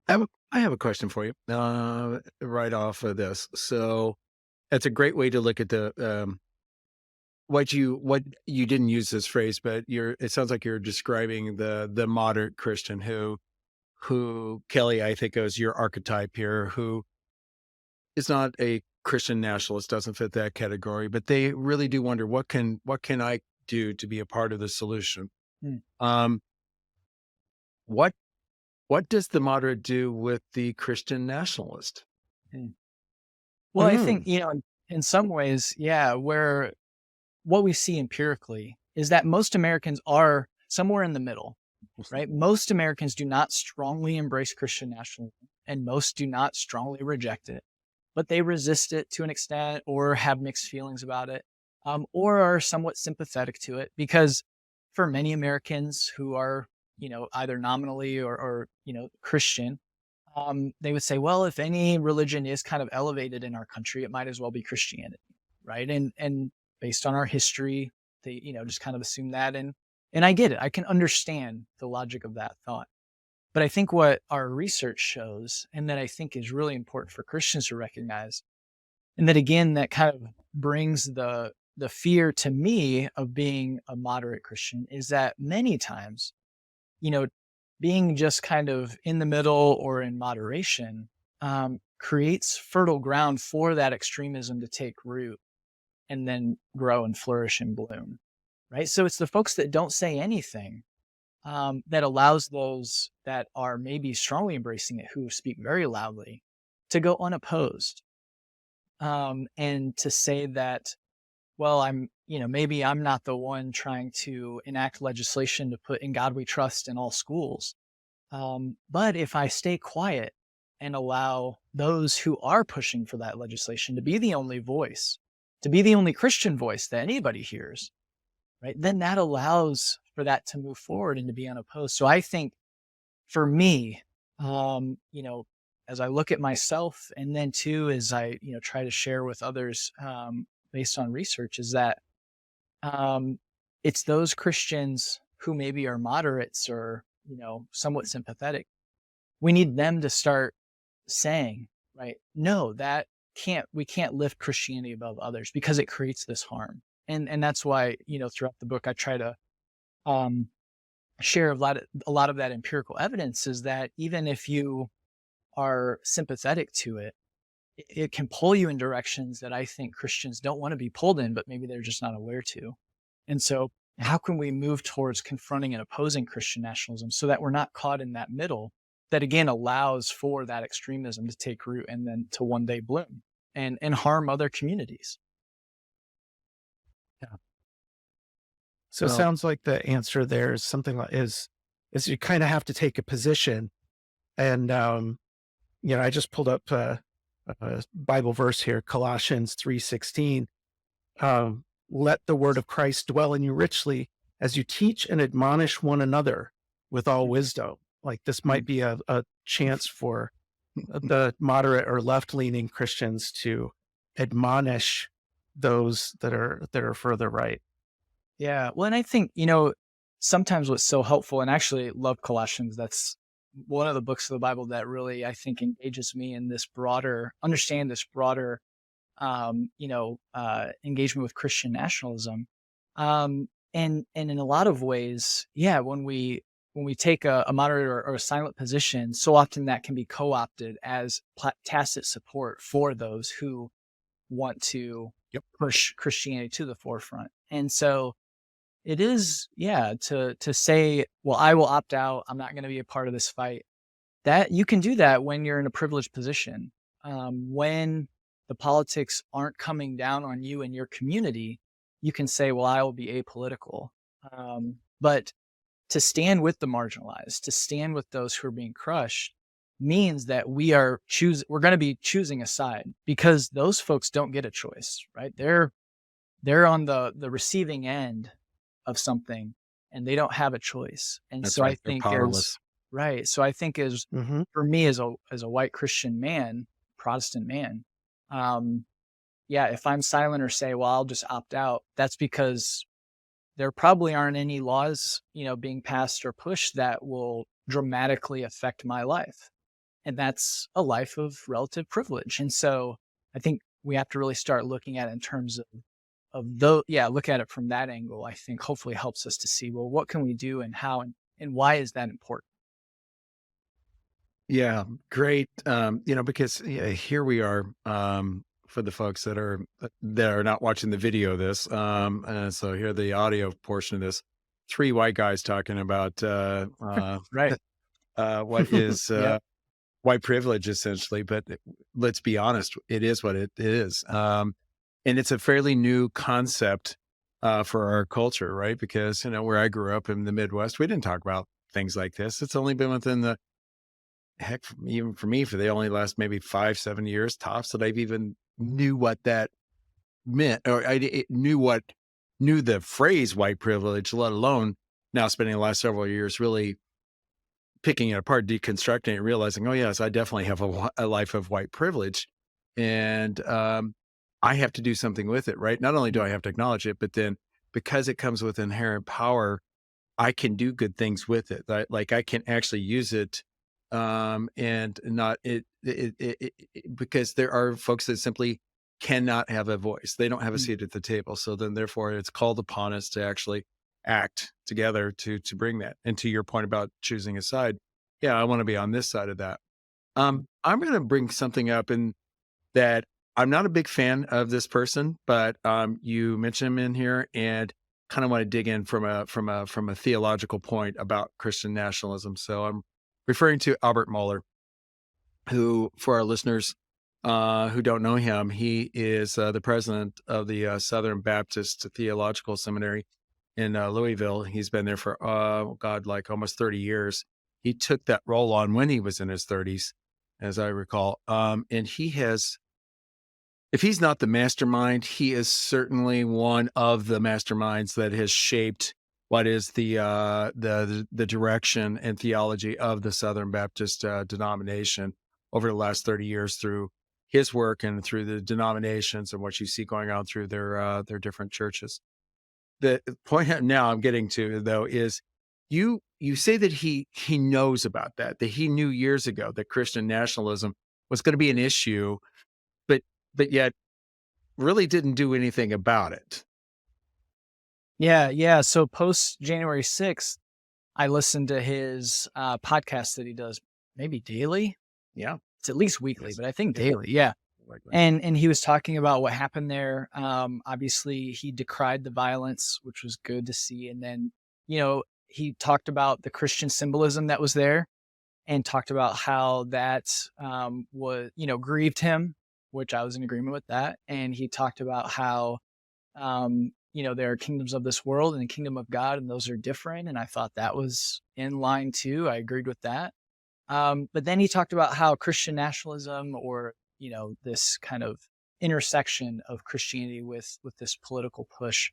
I have a question for you, right off of this. So that's a great way to look at the, what you didn't use this phrase, but it sounds like you're describing the moderate Christian who Kelly, I think, is your archetype here, who is not a Christian nationalist, doesn't fit that category, but they really do wonder what can I do to be a part of the solution? Mm, Um, what what does the moderate do with the Christian nationalist? mm. Well, I think, Mm. in some ways, where what we see empirically is that most Americans are somewhere in the middle, right? Most Americans do not strongly embrace Christian nationalism, and most do not strongly reject it, but they resist it to an extent or have mixed feelings about it, or are somewhat sympathetic to it. Because for many Americans who are, either nominally or Christian, they would say, well, if any religion is kind of elevated in our country, it might as well be Christianity, right? And based on our history, they just kind of assume that, and I get it. I can understand the logic of that thought. But I think what our research shows, and that I think is really important for Christians to recognize, and that again, that kind of brings the fear to me of being a moderate Christian, is that many times, you know, being just kind of in the middle or in moderation, creates fertile ground for that extremism to take root and then grow and flourish and bloom. Right. So it's the folks that don't say anything, that allows those that are maybe strongly embracing it, who speak very loudly, to go unopposed, and to say that, well, maybe I'm not the one trying to enact legislation to put "In God We Trust" in all schools. But if I stay quiet and allow those who are pushing for that legislation to be the only voice, to be the only Christian voice that anybody hears, right, then that allows for that to move forward and to be unopposed. So I think for me, um, you know, as I look at myself, and then too, as I, try to share with others, based on research, is that, um, it's those Christians who maybe are moderates or, somewhat sympathetic. We need them to start saying, right, no, we can't lift Christianity above others because it creates this harm. And that's why, throughout the book, I try to, um, share a lot of that empirical evidence, is that even if you are sympathetic to it, it can pull you in directions that I think Christians don't want to be pulled in, but maybe they're just not aware to. And so, how can we move towards confronting and opposing Christian nationalism so that we're not caught in that middle, that again allows for that extremism to take root and then to one day bloom and harm other communities? Yeah. So it Well, sounds like the answer there is something like is you kind of have to take a position. And I just pulled up a Bible verse here, Colossians 3:16. Let the word of Christ dwell in you richly as you teach and admonish one another with all wisdom. Like this might be a chance for the moderate or left-leaning Christians to admonish those that are further right. Yeah. Well, and I think, sometimes what's so helpful, and actually love Colossians, that's one of the books of the Bible that really, I think, engages me in this broader, engagement with Christian nationalism. And in a lot of ways, when we take a moderate or a silent position, so often that can be co-opted as tacit support for those who want to yep. push Christianity to the forefront. And so it is, to say, well, I will opt out. I'm not going to be a part of this fight. That you can do that when you're in a privileged position. When the politics aren't coming down on you and your community, you can say, well, I will be apolitical. But to stand with the marginalized, to stand with those who are being crushed, means that we're going to be choosing a side, because those folks don't get a choice, right? They're on the receiving end of something, and they don't have a choice. And That's so I right. They're think powerless. right. So I think Hmm. for me as a white Christian man, Protestant man, um, yeah, if I'm silent or say, well, I'll just opt out, that's because there probably aren't any laws, being passed or pushed that will dramatically affect my life. And that's a life of relative privilege. And so I think we have to really start looking at it in terms look at it from that angle. I think hopefully helps us to see, well, what can we do and how and why is that important? Yeah, great. Because here we are, for the folks that are not watching the video of this. So here the audio portion of this, three white guys talking about Right. what is Yep. white privilege essentially. But let's be honest, it is what it is, and it's a fairly new concept for our culture, right? Because where I grew up in the Midwest, we didn't talk about things like this. It's only been within the heck, even for me, for the only last maybe 5, 7 years tops that I've even knew what that meant, or knew the phrase white privilege, let alone now spending the last several years really picking it apart, deconstructing it, realizing, oh yes, I definitely have a life of white privilege, and I have to do something with it, right? Not only do I have to acknowledge it, but then because it comes with inherent power, I can do good things with it. Like I can actually use it, and not because there are folks that simply cannot have a voice. They don't have a Mm, seat at the table. So then, therefore, it's called upon us to actually act together to bring that. And to your point about choosing a side, yeah, I want to be on this side of that. mm, I'm going to bring something up in that I'm not a big fan of this person, but you mentioned him in here, and kind of want to dig in from a theological point about Christian nationalism. So I'm referring to Albert Mohler, who, for our listeners who don't know him, he is the president of the Southern Baptist Theological Seminary in Louisville. He's been there for God, like almost 30 years. He took that role on when he was in his 30s, as I recall, and he has, if he's not the mastermind, he is certainly one of the masterminds that has shaped what is the direction and theology of the Southern Baptist denomination over the last 30 years through his work and through the denominations and what you see going on through their different churches. The point now I'm getting to, though, is you say that he knows about that he knew years ago that Christian nationalism was going to be an issue, but yet really didn't do anything about it. yeah, yeah. So post January 6th, I listened to his podcast that he does maybe daily. Yeah. It's at least weekly, Yes. but I think Yeah. daily. Yeah. Likely. And he was talking about what happened there. Obviously, he decried the violence, which was good to see. And then, he talked about the Christian symbolism that was there, and talked about how that was, grieved him, which I was in agreement with that. And he talked about how, there are kingdoms of this world and the kingdom of God, and those are different. And I thought that was in line too. I agreed with that. But then he talked about how Christian nationalism, or this kind of intersection of Christianity with this political push,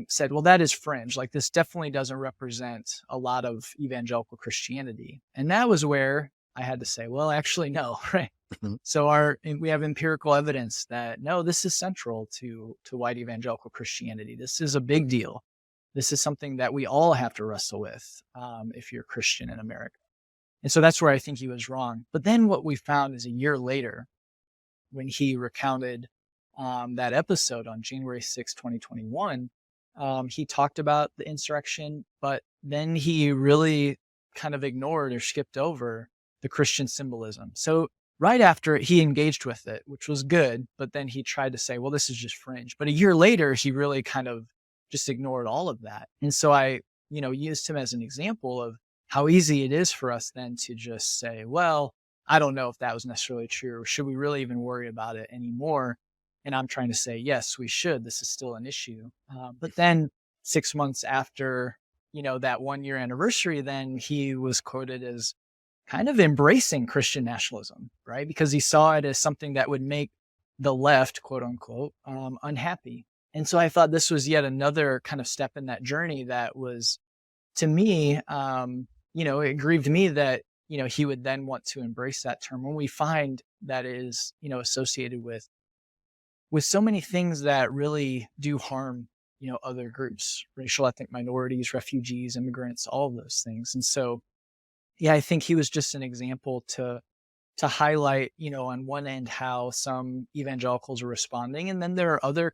said, well, that is fringe. Like, this definitely doesn't represent a lot of evangelical Christianity. And that was where I had to say, well, actually, no, right? Mhm. So we have empirical evidence that no, this is central to white evangelical Christianity. This is a big deal. This is something that we all have to wrestle with, if you're Christian in America. And so that's where I think he was wrong. But then what we found is a year later, when he recounted that episode on January 6th, 2021, he talked about the insurrection, but then he really kind of ignored or skipped over the Christian symbolism. So right after he engaged with it, which was good, but then he tried to say, well, this is just fringe. But a year later, he really kind of just ignored all of that. And so I, used him as an example of how easy it is for us then to just say, well, I don't know if that was necessarily true, or should we really even worry about it anymore? And I'm trying to say, yes, we should. This is still an issue. But then 6 months after, that 1 year anniversary, then he was quoted as kind of embracing Christian nationalism, right? Because he saw it as something that would make the left, quote unquote, unhappy. And so I thought this was yet another kind of step in that journey that was to me, it grieved me that, he would then want to embrace that term when we find that is, associated with so many things that really do harm, other groups, racial, ethnic minorities, refugees, immigrants, all of those things. And so, yeah, I think he was just an example to highlight, on one end how some evangelicals are responding, and then there are other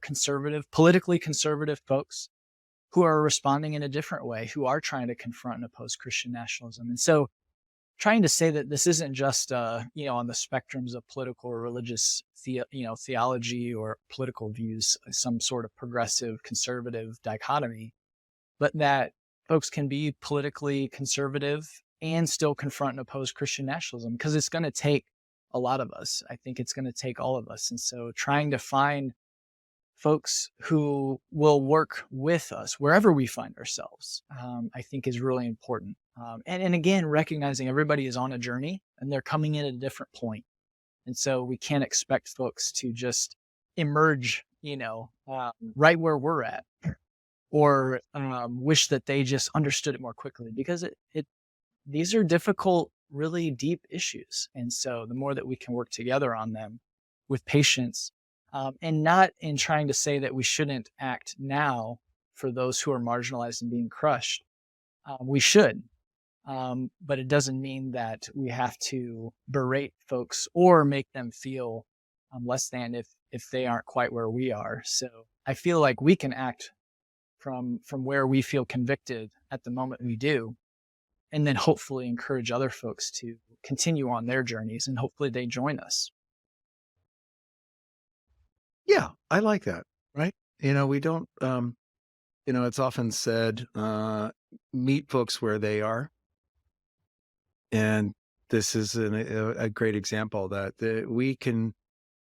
politically conservative folks who are responding in a different way, who are trying to confront and oppose Christian nationalism. And so trying to say that this isn't just on the spectrums of political or religious theology or political views, some sort of progressive conservative dichotomy, but that folks can be politically conservative and still confront and oppose Christian nationalism, because it's going to take a lot of us. I think it's going to take all of us. And so trying to find folks who will work with us wherever we find ourselves, I think is really important. And again, recognizing everybody is on a journey and they're coming in at a different point. And so we can't expect folks to just emerge, right where we're at, or wish that they just understood it more quickly, because these are difficult, really deep issues. And so the more that we can work together on them with patience, and not in trying to say that we shouldn't act now for those who are marginalized and being crushed. We should, but it doesn't mean that we have to berate folks or make them feel less than if they aren't quite where we are. So I feel like we can act from where we feel convicted at the moment we do, and then hopefully encourage other folks to continue on their journeys, and hopefully they join us. Yeah, I like that. Right. We don't, it's often said, meet folks where they are. And this is a great example that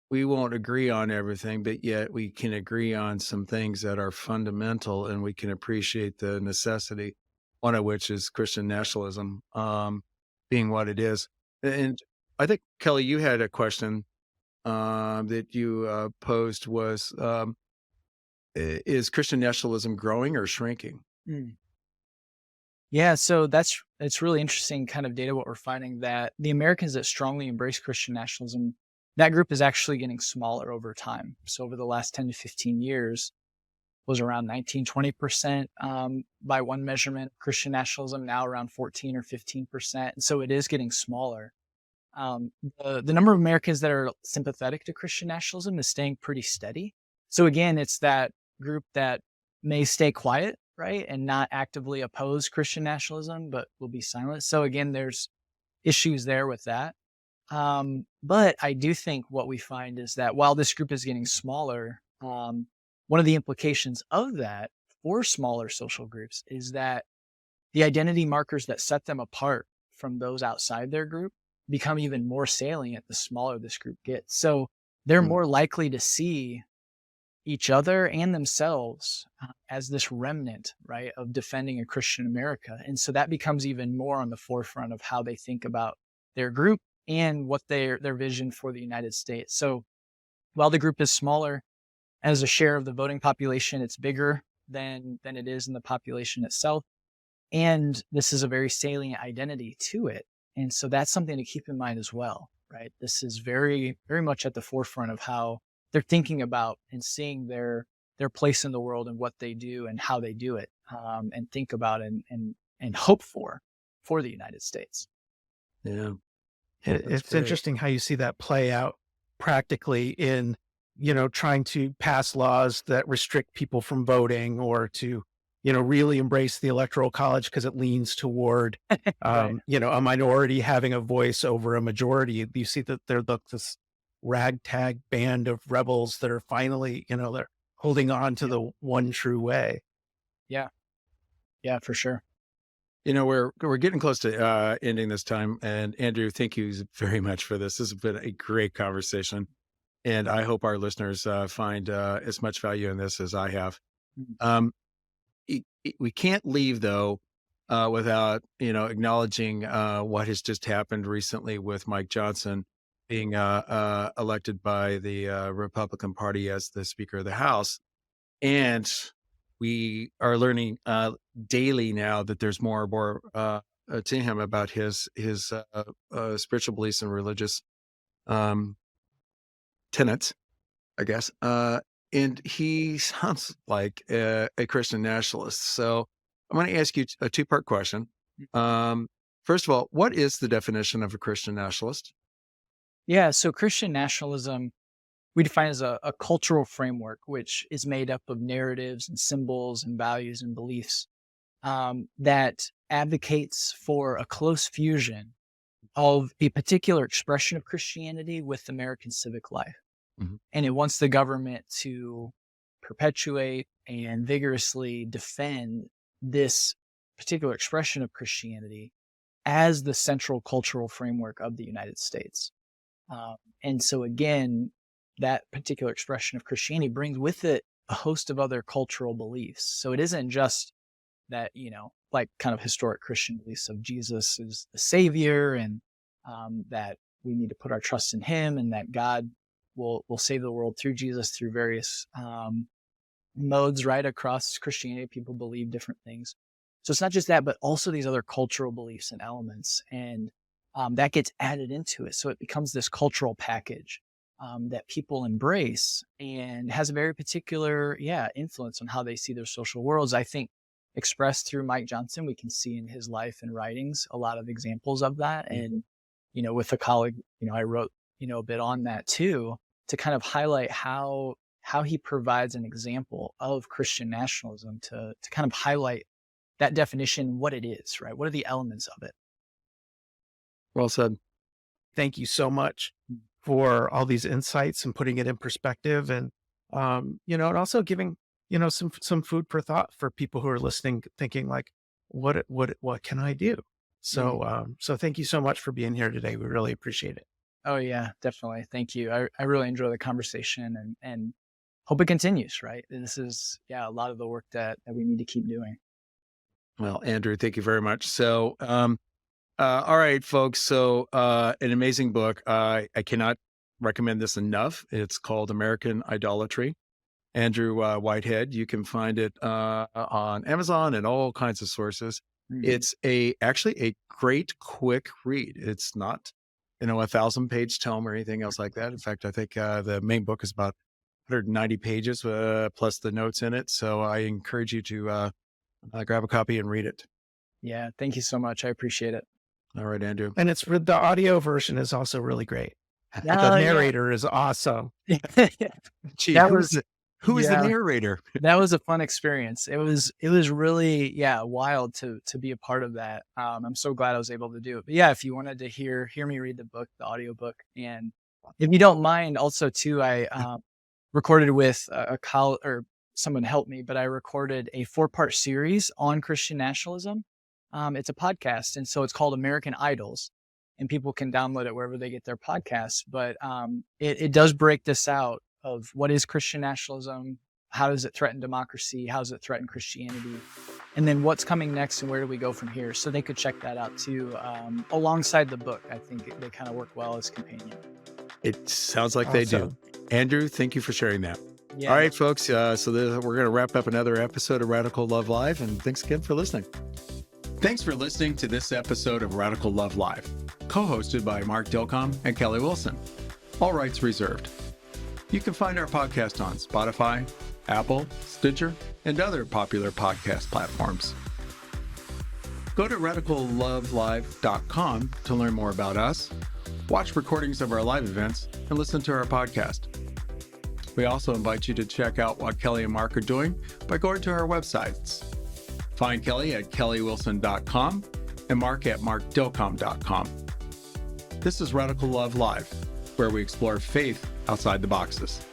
we won't agree on everything, but yet we can agree on some things that are fundamental, and we can appreciate the necessity, one of which is Christian nationalism, being what it is. And I think, Kelly, you had a question that you posed was, is Christian nationalism growing or shrinking? Mm. Yeah, so it's really interesting kind of data, what we're finding, that the Americans that strongly embrace Christian nationalism, that group is actually getting smaller over time. So over the last 10 to 15 years was around 19-20% by one measurement. Christian nationalism now around 14 or 15%. And so it is getting smaller. The number of Americans that are sympathetic to Christian nationalism is staying pretty steady. So again, it's that group that may stay quiet, right, and not actively oppose Christian nationalism, but will be silent. So again, there's issues there with that. But I do think what we find is that while this group is getting smaller, one of the implications of that for smaller social groups is that the identity markers that set them apart from those outside their group become even more salient the smaller this group gets. So they're more likely to see each other and themselves as this remnant, right, of defending a Christian America. And so that becomes even more on the forefront of how they think about their group and what their vision for the United States. So while the group is smaller, as a share of the voting population, it's bigger than it is in the population itself. And this is a very salient identity to it. And so that's something to keep in mind as well, right? This is very, very much at the forefront of how they're thinking about and seeing their place in the world and what they do and how they do it, and think about and hope for the United States. Yeah. It's interesting how you see that play out practically in, trying to pass laws that restrict people from voting, or to, really embrace the electoral college because it leans toward, Right. a minority having a voice over a majority. You see that they're this ragtag band of rebels that are finally, they're holding on to the one true way. Yeah. Yeah, for sure. We're getting close to ending this time. And Andrew, thank you very much for this. This has been a great conversation. And I hope our listeners find as much value in this as I have. We can't leave, though, without, acknowledging what has just happened recently with Mike Johnson being elected by the Republican Party as the Speaker of the House. And we are learning daily now that there's more and more to him about his spiritual beliefs and religious tenets, I guess. And he sounds like a Christian nationalist. So I'm going to ask you a two-part question. First of all, what is the definition of a Christian nationalist? Yeah, so Christian nationalism we define as a cultural framework which is made up of narratives and symbols and values and beliefs that advocates for a close fusion of a particular expression of Christianity with American civic life. Mhm. And it wants the government to perpetuate and vigorously defend this particular expression of Christianity as the central cultural framework of the United States. And so, again, that particular expression of Christianity brings with it a host of other cultural beliefs. So it isn't just that, like kind of historic Christian beliefs of Jesus is the savior and that we need to put our trust in him and that God will save the world through Jesus through various modes right across Christianity. People believe different things. So it's not just that, but also these other cultural beliefs and elements. And that gets added into it. So it becomes this cultural package that people embrace and has a very particular, influence on how they see their social worlds. I think expressed through Mike Johnson, we can see in his life and writings a lot of examples of that. And, with a colleague, I wrote, a bit on that too, to kind of highlight how he provides an example of Christian nationalism to kind of highlight that definition, what it is, right? What are the elements of it? Well said. Thank you so much for all these insights and putting it in perspective and, and also giving, some food for thought for people who are listening, thinking like, what can I do? So, so thank you so much for being here today. We really appreciate it. Oh yeah, definitely. Thank you. I really enjoy the conversation and hope it continues, right? This is, a lot of the work that we need to keep doing. Well, Andrew, thank you very much. So, all right, folks. So, an amazing book. I cannot recommend this enough. It's called American Idolatry. Andrew Whitehead. You can find it on Amazon and all kinds of sources. It's actually a great quick read. It's not, 1,000-page tome or anything else like that. In fact, I think the main book is about 190 pages plus the notes in it. So I encourage you to grab a copy and read it. Yeah, thank you so much. I appreciate it. All right, Andrew. And the audio version is also really great. The narrator is awesome. Gee, who is the narrator? That was a fun experience. It was really, wild to be a part of that. I'm so glad I was able to do it. But yeah, if you wanted to hear me read the book, the audio book, and if you don't mind also too, I recorded with or someone helped me, but I recorded a 4-part series on Christian nationalism. It's a podcast. And so it's called American Idols and people can download it wherever they get their podcasts. But it does break this out of what is Christian nationalism? How does it threaten democracy? How does it threaten Christianity? And then what's coming next and where do we go from here? So they could check that out too, alongside the book. I think they kind of work well as companion. It sounds like they do. Andrew, thank you for sharing that. Yeah. All right, folks. We're going to wrap up another episode of Radical Love Live. And thanks again for listening. Thanks for listening to this episode of Radical Love Live, co-hosted by Mark Dilcom and Kelly Wilson. All rights reserved. You can find our podcast on Spotify, Apple, Stitcher, and other popular podcast platforms. Go to radicallovelive.com to learn more about us, watch recordings of our live events, and listen to our podcast. We also invite you to check out what Kelly and Mark are doing by going to our websites. Find Kelly at kellywilson.com and Mark at markdilcom.com. This is Radical Love Live, where we explore faith outside the boxes.